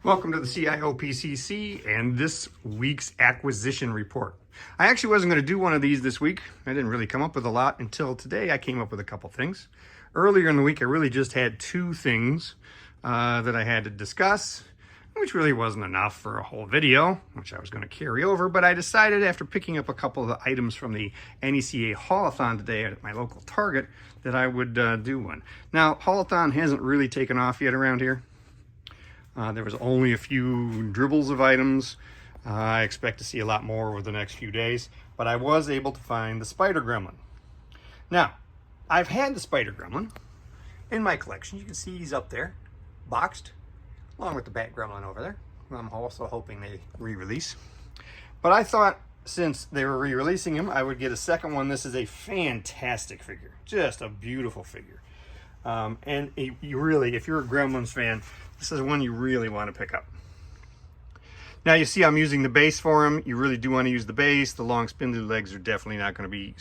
Welcome to the CIOPCC and this week's acquisition report. I actually wasn't going to do one of these this week. I didn't really come up with a lot until today. I came up with a couple things. Earlier in the week, I really just had two things that I had to discuss, which really wasn't enough for a whole video, which I was going to carry over. But I decided after picking up a couple of the items from the NECA Haulathon today at my local Target that I would do one. Now, Haulathon hasn't really taken off yet around here. There was only a few dribbles of items. I expect to see a lot more over the next few days, but I was able to find the Spider Gremlin. Now, I've had the Spider Gremlin in my collection. You can see he's up there, boxed, along with the Bat Gremlin over there. I'm also hoping they re-release. But I thought since they were re-releasing him, I would get a second one. This is a fantastic figure, just a beautiful figure. And you really, if you're a Gremlins fan, this is one you really want to pick up. Now you see I'm using the base for him. You really do want to use the base. The long spindly legs are definitely not going to be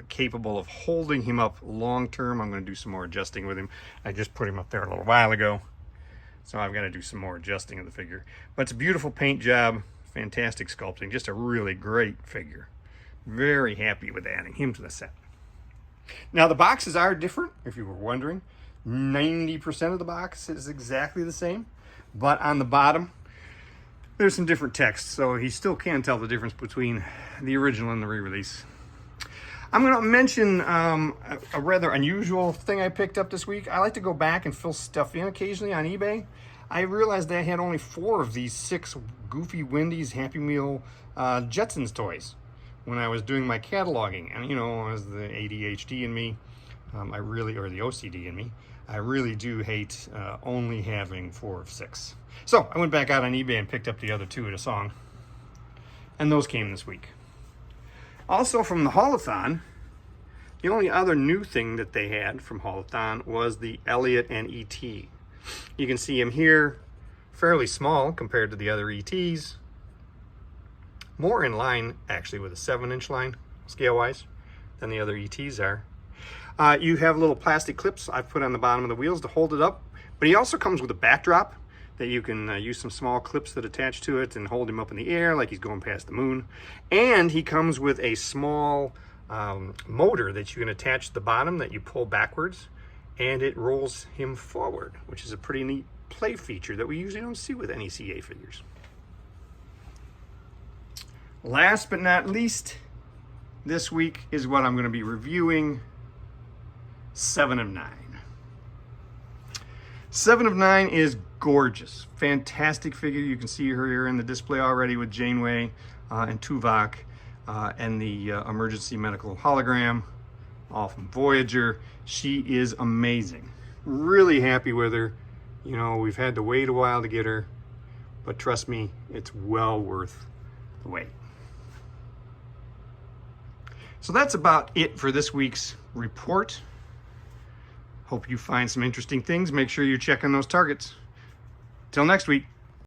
capable of holding him up long term. I'm going to do some more adjusting with him. I just put him up there a little while ago, so I've got to do some more adjusting of the figure. But it's a beautiful paint job, fantastic sculpting, just a really great figure. Very happy with adding him to the set. Now the boxes are different, if you were wondering. 90% of the box is exactly the same, but on the bottom there's some different text, so he still can tell the difference between the original and the re-release. I'm going to mention a rather unusual thing I picked up this week. I like to go back and fill stuff in occasionally on eBay. I realized I had only 4 of these 6 Goofy Wendys Happy Meal Jetsons toys when I was doing my cataloging. And you know, as the ADHD in me, or the OCD in me, I really do hate only having 4 of 6. So I went back out on eBay and picked up the other 2 at a song, and those came this week. Also from the Haulathon, the only other new thing that they had from Haulathon was the Elliot and E.T. You can see him here, fairly small compared to the other E.T.s. More in line, actually, with a 7-inch line, scale-wise, than the other E.T.s are. You have little plastic clips I've put on the bottom of the wheels to hold it up, but he also comes with a backdrop that you can use some small clips that attach to it and hold him up in the air like he's going past the moon. And he comes with a small motor that you can attach to the bottom that you pull backwards, and it rolls him forward, which is a pretty neat play feature that we usually don't see with NECA figures. Last but not least, this week is what I'm going to be reviewing, 7 of 9. 7 of 9 is gorgeous, fantastic figure. You can see her here in the display already with Janeway and Tuvok and the emergency medical hologram, all from Voyager. She is amazing. Really happy with her. You know, we've had to wait a while to get her, but trust me, it's well worth the wait. So that's about it for this week's report. Hope you find some interesting things. Make sure you're checking those targets. Till next week.